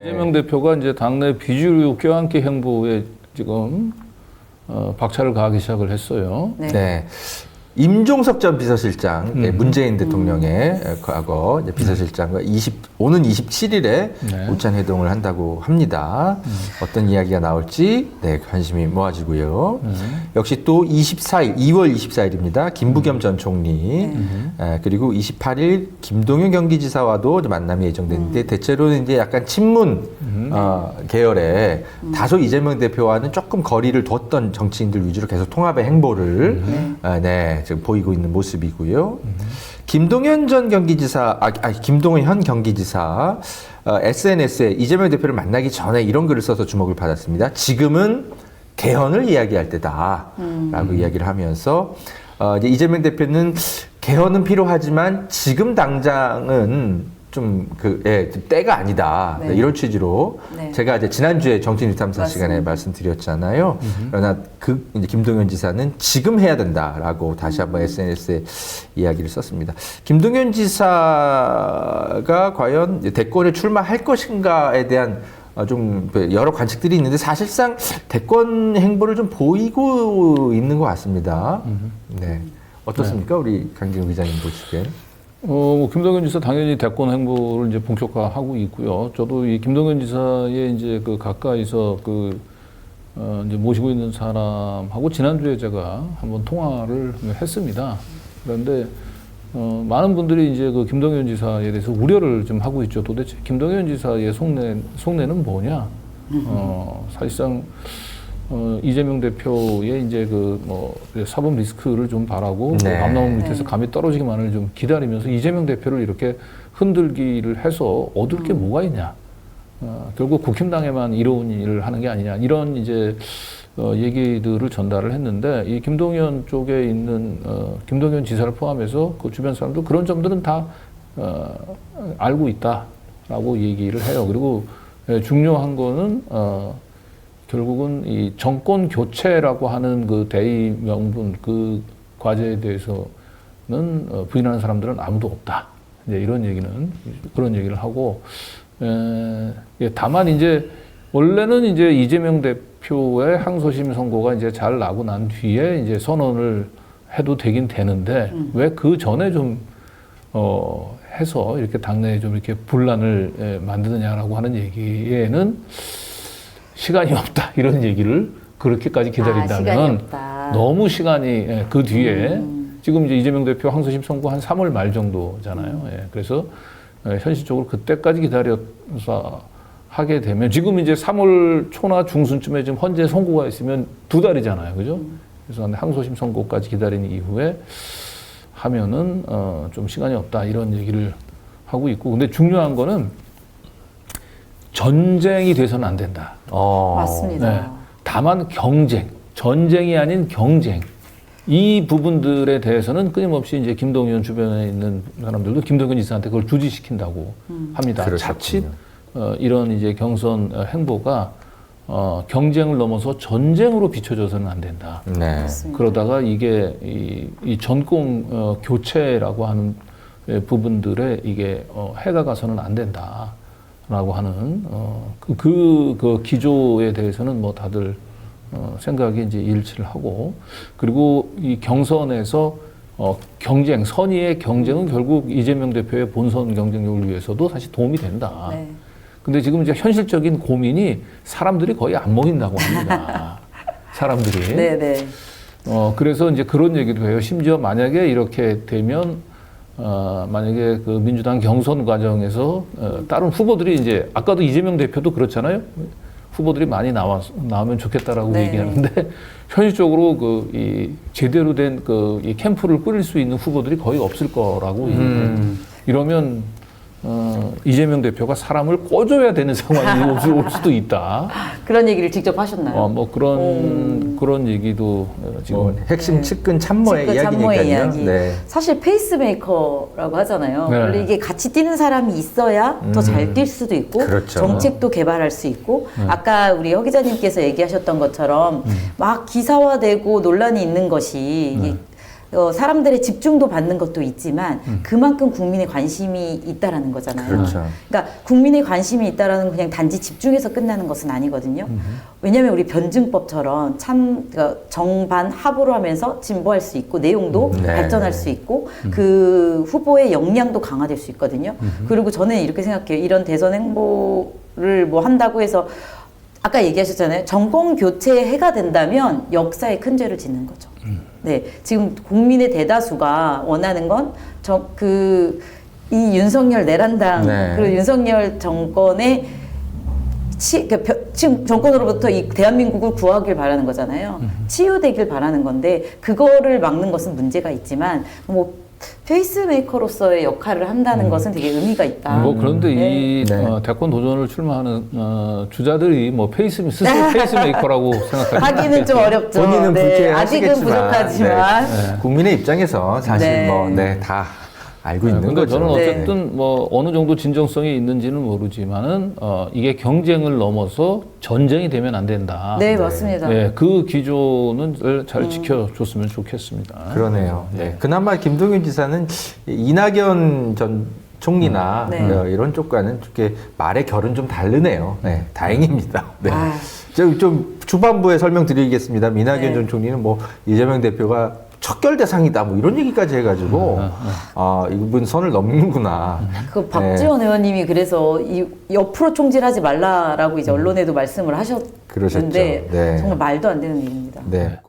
이재명 대표가 이제 당내 비주류 껴안기 행보에 지금 박차를 가하기 시작을 했어요. 네. 임종석 전 비서실장, 문재인 대통령의 과거 이제 비서실장과 오는 27일에 네. 우찬회동을 한다고 합니다. 어떤 이야기가 나올지 관심이 모아지고요. 역시 또 24일, 2월 24일입니다. 김부겸 전 총리, 그리고 28일 김동연 경기지사와도 만남이 예정됐는데 대체로는 이제 약간 친문 계열의 다소 이재명 대표와는 조금 거리를 뒀던 정치인들 위주로 계속 통합의 행보를 지금 보이고 있는 모습이고요. 김동연 전 경기지사, 김동연 현 경기지사 SNS에 이재명 대표를 만나기 전에 이런 글을 써서 주목을 받았습니다. 지금은 개헌을 이야기할 때다라고 이야기를 하면서 이제 이재명 대표는 개헌은 필요하지만 지금 당장은 좀 때가 아니다. 네. 이런 취지로 네. 제가 이제 지난주에 정치뉴스탐사 맞습니다. 시간에 말씀드렸잖아요. 그러나 이제 김동연 지사는 지금 해야 된다라고 다시 한번 SNS에 이야기를 썼습니다. 김동연 지사가 과연 대권에 출마할 것인가에 대한 좀 여러 관측들이 있는데 사실상 대권 행보를 좀 보이고 있는 것 같습니다. 네. 어떻습니까? 우리 강진우 기자님 보시기에. 김동연 지사 당연히 대권 행보를 이제 본격화하고 있고요. 저도 이 김동연 지사의 이제 가까이서 이제 모시고 있는 사람하고 지난주에 제가 한번 통화를 했습니다. 그런데 많은 분들이 이제 김동연 지사에 대해서 우려를 좀 하고 있죠. 도대체 김동연 지사의 속내는 뭐냐? 사실상 이재명 대표의 이제 사법 리스크를 좀 바라고 네. 밤나무 밑에서 감이 떨어지기만을 좀 기다리면서 이재명 대표를 이렇게 흔들기를 해서 얻을 게 뭐가 있냐? 결국 국힘당에만 이로운 일을 하는 게 아니냐? 이런 이제 얘기들을 전달을 했는데 이 김동연 쪽에 있는 김동연 지사를 포함해서 그 주변 사람도 그런 점들은 다 알고 있다라고 얘기를 해요. 그리고 중요한 거는 결국은 이 정권 교체라고 하는 그 대의 명분 그 과제에 대해서는 부인하는 사람들은 아무도 없다. 이제 이런 얘기는 그런 얘기를 하고 다만 이제 원래는 이제 이재명 대표의 항소심 선고가 이제 잘 나고 난 뒤에 이제 선언을 해도 되긴 되는데 왜 그 전에 좀 해서 이렇게 당내에 좀 이렇게 분란을 만드느냐라고 하는 얘기에는 시간이 없다 이런 얘기를 그렇게까지 기다린다면 너무 시간이 그 뒤에 지금 이제 이재명 대표 항소심 선고 한 3월 말 정도잖아요. 그래서 현실적으로 그때까지 기다려서 하게 되면 지금 이제 3월 초나 중순쯤에 지금 헌재 선고가 있으면 2달이잖아요, 그죠? 그래서 항소심 선고까지 기다린 이후에 하면은 좀 시간이 없다 이런 얘기를 하고 있고, 근데 중요한 거는 전쟁이 돼서는 안 된다. 맞습니다. 네. 다만 전쟁이 아닌 경쟁. 이 부분들에 대해서는 끊임없이 이제 김동연 주변에 있는 사람들도 김동연 지사한테 그걸 주지시킨다고 합니다. 그렇군요. 자칫 이런 이제 경선 행보가 경쟁을 넘어서 전쟁으로 비춰져서는 안 된다. 네. 그러다가 이게 이 전공 교체라고 하는 부분들에 이게 해가 가서는 안 된다. 라고 하는 그 기조에 대해서는 뭐 다들 생각이 이제 일치를 하고, 그리고 이 경선에서 경쟁, 선의의 경쟁은 결국 이재명 대표의 본선 경쟁력을 위해서도 사실 도움이 된다. 네. 근데 지금 이제 현실적인 고민이 사람들이 거의 안 모인다고 합니다. 사람들이. 네네. 그래서 이제 그런 얘기도 해요. 심지어 만약에 이렇게 되면 만약에 그 민주당 경선 과정에서 다른 후보들이 이제 아까도 이재명 대표도 그렇잖아요. 후보들이 많이 나오면 좋겠다라고 네. 얘기하는데 현실적으로 이 제대로 된 이 캠프를 꾸릴 수 있는 후보들이 거의 없을 거라고 이러면 이재명 대표가 사람을 꿔줘야 되는 상황이 올 수도 있다. 그런 얘기를 직접 하셨나요? 뭐 그런 얘기도 지금 핵심 측근 참모의 측근 참모의 이야기니까요. 이야기. 네. 사실 페이스메이커라고 하잖아요. 네. 원래 이게 같이 뛰는 사람이 있어야 더 잘 뛸 수도 있고 그렇죠. 정책도 개발할 수 있고 아까 우리 허 기자님께서 얘기하셨던 것처럼 막 기사화되고 논란이 있는 것이 이게 사람들의 집중도 받는 것도 있지만 그만큼 국민의 관심이 있다라는 거잖아요. 그렇죠. 그러니까 국민의 관심이 있다라는 건 그냥 단지 집중해서 끝나는 것은 아니거든요. 왜냐하면 우리 변증법처럼 그러니까 정반 합으로 하면서 진보할 수 있고 내용도 네. 발전할 수 있고 그 후보의 역량도 강화될 수 있거든요. 그리고 저는 이렇게 생각해요. 이런 대선 행보를 뭐 한다고 해서 아까 얘기하셨잖아요. 정권 교체에 해가 된다면 역사에 큰 죄를 짓는 거죠. 네, 지금 국민의 대다수가 원하는 건 이 윤석열 내란당 네. 그리고 윤석열 정권의 지금 정권으로부터 이 대한민국을 구하길 바라는 거잖아요. 치유되길 바라는 건데 그거를 막는 것은 문제가 있지만 뭐 페이스메이커로서의 역할을 한다는 것은 되게 의미가 있다. 뭐 그런데 이 네. 대권 도전을 출마하는 주자들이 뭐 스스로 페이스메이커라고 생각하지 하기는 좀 어렵죠. 본인은 네, 아직은 불쾌하시겠지만 부족하지만. 네. 국민의 입장에서 사실 네. 뭐 다 알고 있는 그러니까 거죠. 저는 네. 어쨌든 뭐 어느 정도 진정성이 있는지는 모르지만은 이게 경쟁을 넘어서 전쟁이 되면 안 된다. 네, 맞습니다. 네, 그 기조는 잘 지켜줬으면 좋겠습니다. 그러네요. 네. 그나마 김동연 지사는 이낙연 전 총리나 네. 이런 쪽과는 이렇게 말의 결은 좀 다르네요. 네, 다행입니다. 네. 아. 좀 주반부에 설명드리겠습니다. 이낙연 네. 전 총리는 뭐 이재명 대표가 척결 대상이다 뭐 이런 얘기까지 해가지고 이분 선을 넘는구나. 그 박지원 의원님이 그래서 이 옆으로 총질하지 말라라고 이제 언론에도 말씀을 하셨는데 그러셨죠. 네. 정말 말도 안 되는 일입니다. 네.